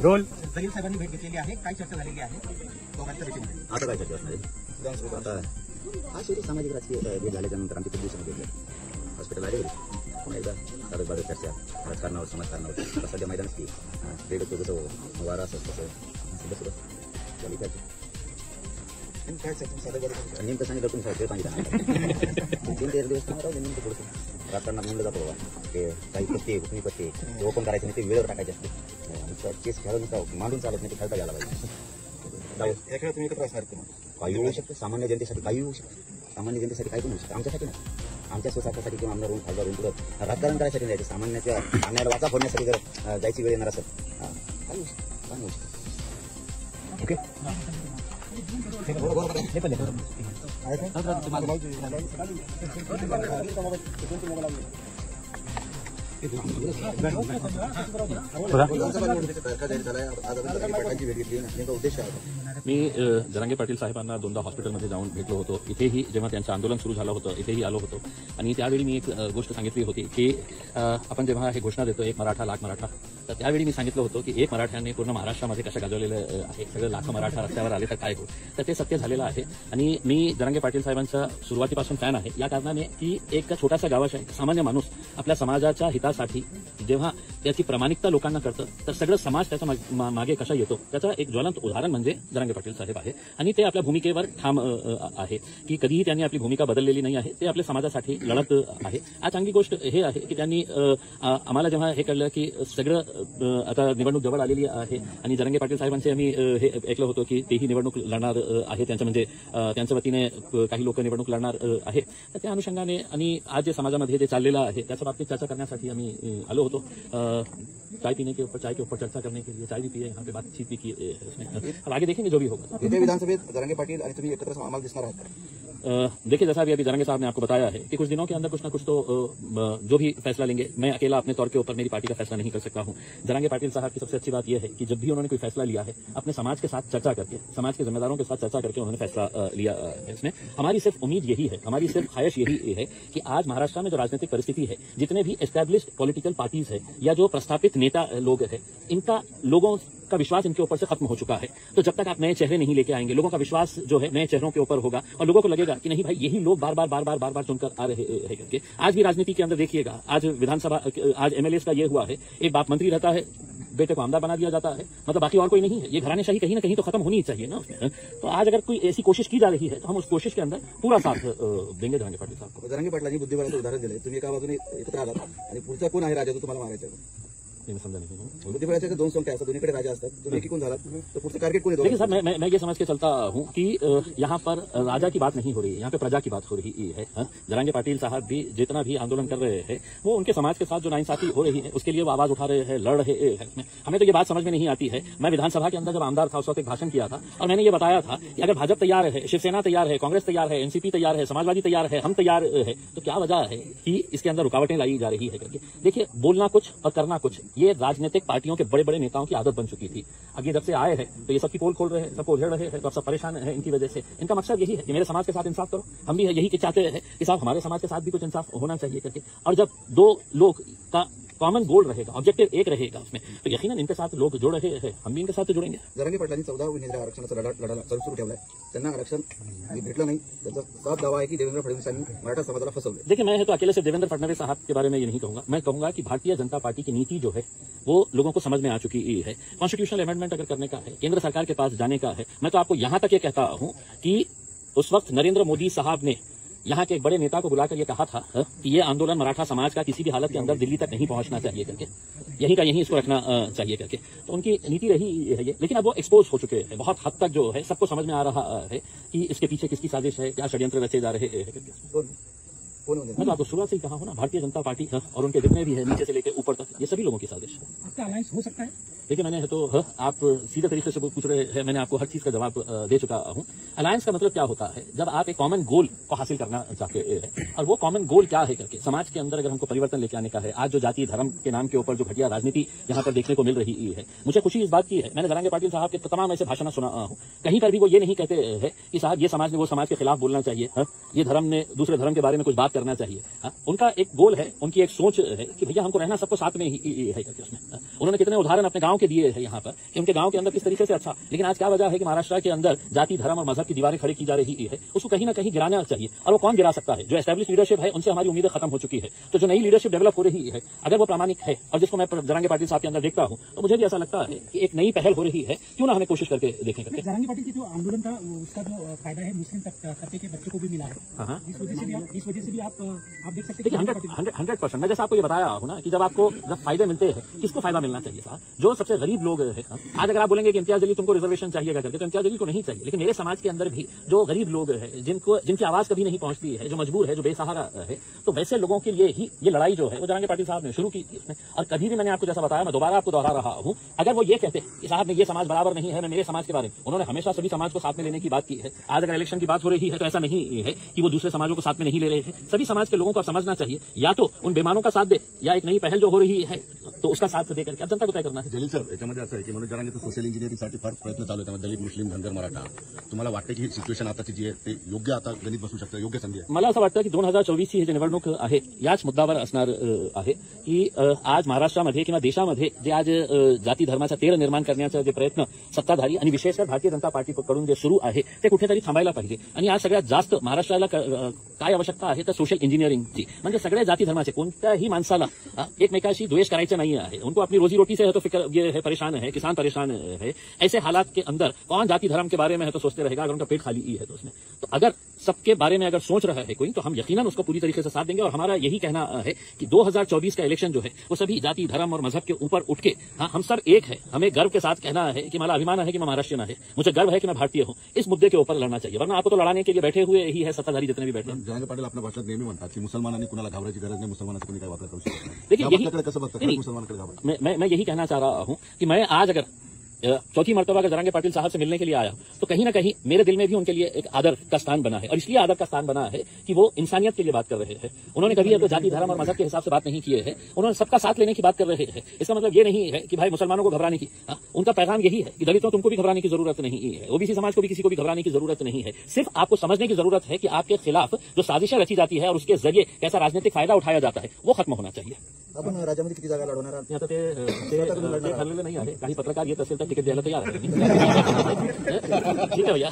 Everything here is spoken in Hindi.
रोल जलील साहेबांनी भेट घेतलेली आहे, काय चर्चा झालेली आहे दोघांच्या भेटीमध्ये? आता काय चर्चा असणार आता हा शेवटी सामाजिक राजकीय भेट झाल्याच्यानंतर आमची खूप दिवसांनी भेट झाली. हॉस्पिटल आले पुन्हा एकदा कागद बागत चर्चा राजकारणावर समाजकारणावर आता सध्या मैदानच की भेट होतो कसं वारा असं तसं बस चालू काय नेमकं सांगितलं तुम्ही साहेब सांगितलं 3-4 दिवस तुम्हाला राहू नेमकं थोडंसं राजकारणात म्हणलं जातो बाबा ते काही पत्ते हुकमी पत्ते ते ओपन करायचे नाही, ते वेळेवर टाकायचे असते. चेस खेळून मांडून चालत नाही, ते खेळता गेला पाहिजे. या खेळात तुम्ही एकत्र असणार काही होऊ शकतं, सामान्य जनतेसाठी काही होऊ शकतं, सामान्य जनतेसाठी काही पण होऊ शकतं. आमच्यासाठी नाही, आमच्या स्वतःसाठी किंवा आमदार होऊन खासदार होऊन पुढं राजकारण करायसाठी नाही, सामान्याच्या अन्यायाला वाचा फोडण्यासाठी जर जायची वेळ येणार असेल काही होऊ शकतं, काही होऊ शकतं. ओके मी जरांगे पाटील साहेबांना दोनदा हॉस्पिटलमध्ये जाऊन भेटलो होतो. इथेही जेव्हा त्यांचं आंदोलन सुरू झालं होतं इथेही आलो होतो आणि त्यावेळी मी एक गोष्ट सांगितली होती की आपण जेव्हा हे घोषणा देतो 1 मराठा लाख मराठा, तर त्यावेळी मी सांगितलं होतं की 1 मराठ्याने पूर्ण महाराष्ट्रामध्ये कसं गाजवलेलं आहे, सगळं लाखो मराठा रस्त्यावर आले तर काय हो, तर ते सत्य झालेलं आहे. आणि मी जरांगे पाटील साहेबांचा सुरुवातीपासून फॅन आहे या कारणाने की एक छोटासा गावाचा सामान्य माणूस आपल्या समाजाच्या हितासाठी जेव्हा त्याची प्रामाणिकता लोकांना करतं तर सगळं समाज त्याच्या मागे कसा येतो त्याचं एक ज्वलंत उदाहरण म्हणजे जरांगे पाटील साहेब आहे. आणि ते आपल्या भूमिकेवर ठाम आहे की कधीही त्यांनी आपली भूमिका बदललेली नाही आहे, ते आपल्या समाजासाठी लढत आहे. आज चांगली गोष्ट हे आहे की त्यांनी आम्हाला जेव्हा हे कळलं की सगळं आता निवडणूक जवळ आलेली आहे आणि जरांगे पाटील साहेबांचे आम्ही हे ऐकलं होतं की तेही निवडणूक लढणार आहे, त्यांचं म्हणजे त्यांच्या वतीने काही लोक निवडणूक लढणार आहे, तर त्या अनुषंगाने आणि आज जे समाजामध्ये जे चाललेलं आहे त्याच्या बाबतीत चर्चा करण्यासाठी आम्ही आलो होतो. चाय पीने के ऊपर, चाय के ऊपर चर्चा करने के लिए चाय भी पिए, यहाँ पे बातचीत भी की उसमें. अब आगे देखेंगे जो भी होगा. विधानसभेत जरांगे पाटील आणि तुम्ही एकत्र आम्हाला दिसणार आहात? देखिए जैसा अभी जरांगे साहब ने आपको बताया है कि कुछ दिनों के अंदर कुछ ना कुछ तो जो भी फैसला लेंगे, मैं अकेला अपने तौर के ऊपर मेरी पार्टी का फैसला नहीं कर सकता हूं. जरांगे पाटिल साहब की सबसे अच्छी बात यह है कि जब भी उन्होंने कोई फैसला लिया है अपने समाज के साथ चर्चा करके, समाज के जिम्मेदारों के साथ चर्चा करके उन्होंने फैसला लिया है. इसमें हमारी सिर्फ उम्मीद यही है, हमारी सिर्फ ख्वाहिश यही है कि आज महाराष्ट्र में जो राजनीतिक परिस्थिति है, जितने भी एस्टैब्लिश्ड पॉलिटिकल पार्टीज है या जो प्रस्थापित नेता लोग हैं, इनका लोगों का विश्वास इनके ऊपर से खत्म हो चुका है. तो जब तक आप नए चेहरे नहीं लेके आएंगे, लोगों का विश्वास जो है नए चेहरों के ऊपर होगा और लोगों को लगेगा कि नहीं भाई यही लोग बार बार चुनकर आ रहे हैं करके. आज भी राजनीति के अंदर देखिएगा, आज विधानसभा, आज एमएलए का ये हुआ है, एक बाप मंत्री रहता है, बेटे को आमदार बना दिया जाता है, मतलब बाकी और कोई नहीं है. ये घरानेशाही कहीं ना कहीं तो खत्म होनी ही चाहिए ना उसमें. तो आज अगर कोई ऐसी कोशिश की जा रही है तो हम उस कोशिश के अंदर पूरा साथ देंगे जरांगे पाटील साहब को. जरांगे पाटलांनी बुद्धिबळाचं उदाहरण दिलंय, तुम्ही एका बाजूने एकत्र आलात आणि पुढचा कोण आहे राजा जो तुम्हाला मारायचा? समझा नहीं. बुद्धिबळाचे 2 संख्या असतात, दोन्हीकडे राजा असतात, तुम्ही एकी कोण झालात तर पुढचं टार्गेट कोण आहे? देखिए साहब, मैं ये समझ के चलता हूं कि यहाँ पर राजा की बात नहीं हो रही है, यहाँ पे प्रजा की बात हो रही है. जरांगे पाटिल साहब भी जितना भी आंदोलन कर रहे हैं वो उनके समाज के साथ जो नाइंसाफी हो रही है उसके लिए वो आवाज उठा रहे हैं, लड़ रहे हैं. हमें तो ये बात समझ में नहीं आती है. मैं विधानसभा के अंदर जब आमदार था उस वक्त एक भाषण किया था और मैंने ये बताया था कि अगर भाजपा तैयार है, शिवसेना तैयार है, कांग्रेस तैयार है, एनसीपी तैयार है, समाजवादी तैयार है, हम तैयार है, तो क्या वजह है कि इसके अंदर रुकावटें लाई जा रही है करके. देखिए, बोलना कुछ और करना कुछ, ये राजनीतिक पार्टियों के बड़े बड़े नेताओं की आदत बन चुकी थी. आगे जब से आए हैं तो ये सबकी पोल खोल रहे हैं, सबको उधेड़ रहे हैं, तो अब सब परेशान है इनकी वजह से. इनका मकसद यही है कि मेरे समाज के साथ इंसाफ करो. हम भी यही चाहते हैं कि साहब हमारे समाज के साथ भी कुछ इंसाफ होना चाहिए करके. और जब 2 लोग का कॉमन गोल रहेगा, ऑब्जेक्टिव एक रहेगा उसमें, तो यकीनन इनके साथ लोग जुड़ रहे हैं, हम भी इनके साथ जुड़ेंगे. जरांगे पाटलांनी 14 उमेदवार आरक्षणाचा लढा सुरू ठेवलाय, त्यांना आरक्षण भेटलं नाही. त्याचा साफ दावा आहे की देवेंद्र फडणवीसांनी मराठा समाजाला फसवले. देखिए, मैं तो अकेले से देवेंद्र फडणवीस साहब के बारे में ये नहीं कहूंगा. मैं कहूंगा कि भारतीय जनता पार्टी की नीति जो है वो लोगों को समझ में आ चुकी है. कॉन्स्टिट्यूशनल अमेंडमेंट अगर करने का है, केंद्र सरकार के पास जाने का है, मैं तो आपको यहां तक ये कहता हूं कि उस वक्त नरेंद्र मोदी साहब ने यहाँ के एक बड़े नेता को बुलाकर ये कहा था कि ये आंदोलन मराठा समाज का किसी भी हालत के अंदर दिल्ली तक नहीं पहुंचना चाहिए करके, यहीं का यहीं इसको रखना चाहिए करके. तो उनकी नीति रही है ये. लेकिन अब वो एक्सपोज हो चुके हैं बहुत हद तक, जो है सबको समझ में आ रहा है कि इसके पीछे किसकी साजिश है, क्या षड्यंत्र रचे जा रहे हैं. मैं तो आपको शुरुआत से ही कहा हूं ना, भारतीय जनता पार्टी और उनके जितने भी है नीचे से लेकर ऊपर तक, ये सभी लोगों की साजिश है. आपका अलायंस हो सकता है? देखिए, मैंने तो आप सीधे तरीके से पूछ रहे हैं, मैंने आपको हर चीज का जवाब दे चुका हूं. अलायंस का मतलब क्या होता है? जब आप एक कॉमन गोल को हासिल करना चाहते हैं, और वो कॉमन गोल क्या है करके, समाज के अंदर अगर हमको परिवर्तन लेके आने का है. आज जो जाति धर्म के नाम के ऊपर जो घटिया राजनीति यहाँ पर देखने को मिल रही है, मुझे खुशी इस बात की है, मैंने जरांगे पाटिल साहब के तमाम ऐसे भाषण सुना हूँ, कहीं पर भी वो ये नहीं कहते हैं कि साहब ये समाज ने वो समाज के खिलाफ बोलना चाहिए, ये धर्म ने दूसरे धर्म के बारे में कुछ बात करना चाहिए। उनका एक गोल है, उनकी एक सोच है कि भैया हमको रहना सबको साथ में ही है करके उसमें। उन्होंने कितने उदाहरण अपने गांव के दिए हैं यहाँ पर कि उनके गांव के अंदर किस तरीके से अच्छा, लेकिन आज क्या वजह है कि महाराष्ट्र के अंदर जाति धर्म और मजहब की दीवारें खड़ी की जा रही है, उसको कहीं ना कहीं गिराना चाहिए। और वो कौन गिरा सकता है? जो एस्टैब्लिश लीडरशिप है उनसे हमारी उम्मीदें खत्म हो चुकी है। तो जो नई लीडरशिप डेवलप हो रही है, अगर वो प्रामाणिक है और जिसको मैं जरांगे पाटिल साहब के अंदर देखता हूं, तो मुझे भी ऐसा लगता है कि एक नई पहल हो रही है, क्यों ना हमें कोशिश करके देखें। जरांगे पाटिल की जो आंदोलन था उसका जो फायदा है मुस्लिम तबके के बच्चों को भी मिला है। इस वजह से भी आप देख सकते हैं 100%। मैं जैसे आपको ये बताया हूं ना कि जब फायदे मिलते हैं, किसको फायदा मिलना चाहिए साहब? जो सबसे गरीब लोग हैं। आज अगर आप बोलेंगे कि इम्तियाज अली तुमको रिजर्वेशन चाहिए करके, तो इम्तियाज अली को नहीं चाहिए, लेकिन मेरे समाज के अंदर भी जो गरीब लोग हैं, जिनकी आवाज कभी नहीं पहुंचती है, जो मजबूर है, जो बेसहारा है, तो वैसे लोगों के लिए ही ये लड़ाई जो है वो जरांगे पाटिल साहब ने शुरू की थी इसमें। और कभी भी मैंने आपको जैसा बताया, मैं दोबारा आपको दोहरा रहा हूं, अगर वो ये कहते कि साहब ये समाज बराबर नहीं है, मैं मेरे समाज के बारे में, उन्होंने हमेशा सभी समाज को साथ में लेने की बात की है। आज अगर इलेक्शन की बात हो रही है तो ऐसा नहीं है कि वो दूसरे समाजों को साथ में नहीं ले रहे हैं। सभी समाज के लोगों को समझना चाहिए, या तो उन बेमानों का साथ दे, या एक नई पहल जो हो रही है तो उसका साथ दे करके अब जनता को तय करना है। जलील सर, याच्यामध्ये असं आहे की मनोज जरांगे सोशल इंजिनिअरिंगसाठी फार प्रयत्न चालू आहेत, दलित मुस्लिम धनगर मराठा. तुम्हाला वाटतं की ही सिच्युएशन आताची जी आहे ते योग्य आता गणित बसू शकतं, योग्य संधी आहे? मला असं वाटतं की 2024 ही जी निवडणूक आहे याच मुद्द्यावर असणार आहे की आज महाराष्ट्रामध्ये किंवा देशामध्ये जे आज जाती धर्माचा तेढ निर्माण करण्याचा जे प्रयत्न सत्ताधारी आणि विशेषतः भारतीय जनता पार्टीकडून जे सुरू आहे ते कुठेतरी थांबायला पाहिजे. आणि आज सगळ्यात जास्त महाराष्ट्राला काय आवश्यकता आहे तर सोशल इंजिनिअरिंगची. म्हणजे सगळ्या जाती धर्माचे कोणत्याही माणसाला एकमेकाशी द्वेष करायचं नहीं है, उनको अपनी रोजी रोटी से है तो फिक्र ये है, परेशान है, किसान परेशान है. ऐसे हालात के अंदर कौन जाति धर्म के बारे में है तो सोचते रहेगा अगर उनका पेट खाली ही है तो उसमें. तो अगर सबके बारे में अगर सोच रहा है कोई तो हम यकीनन उसको पूरी तरीके से साथ देंगे. और हमारा यही कहना है कि 2024 का इलेक्शन जो है वो सभी जाति धर्म और मजहब के ऊपर उठ के हम सब एक है. हमें गर्व के साथ कहना है कि मला अभिमान है कि मैं महाराष्ट्रीयन है, मुझे गर्व है कि मैं भारतीय हूं. इस मुद्दे के ऊपर लड़ना चाहिए, वरना आपको तो लड़ाने के लिए बैठे हुए ही है सत्ताधारी जितने भी बैठे हैं. जरांगे पाटील आपल्या भाषणात नेहमी म्हणतात की मुसलमानांनी कुणाला घाबरायची गरज नाही, मुसलमानाचं कोणी काय वापर करू शकत नाही. देखिए यही कसं बघतात मुसलमानाकडे घाबरायचं? मैं यही कहना चाह रहा हूं कि मैं आज अगर चौथी मर्तबा अगर जरांगे पाटिल साहब से मिलने के लिए आया तो कहीं ना कहीं मेरे दिल में भी उनके लिए एक आदर का स्थान बना है. और इसलिए आदर का स्थान बना है कि वो इंसानियत के लिए बात कर रहे हैं. उन्होंने कभी तो जाति धर्म और मजहब के हिसाब से बात नहीं किए हैं, उन्होंने सबका साथ लेने की बात कर रहे हैं. इसका मतलब ये नहीं है कि भाई मुसलमानों को घबराने की. उनका पैगाम यही है कि दलितों तुमको भी घबराने की जरूरत नहीं है, ओबीसी समाज को भी किसी को भी घबराने की जरूरत नहीं है. सिर्फ आपको समझने की जरूरत है कि आपके खिलाफ जो साजिशें रची जाती है और उसके जरिए कैसा राजनीतिक फायदा उठाया जाता है वो खत्म होना चाहिए. आपण राज्यामध्ये किती जागा लढवणार आहात? आता ते ठरलेलं नाही आहे. काही पत्रकार येत असेल तर तिकीट द्यायला तयार आहे. ठीक आहे भैया.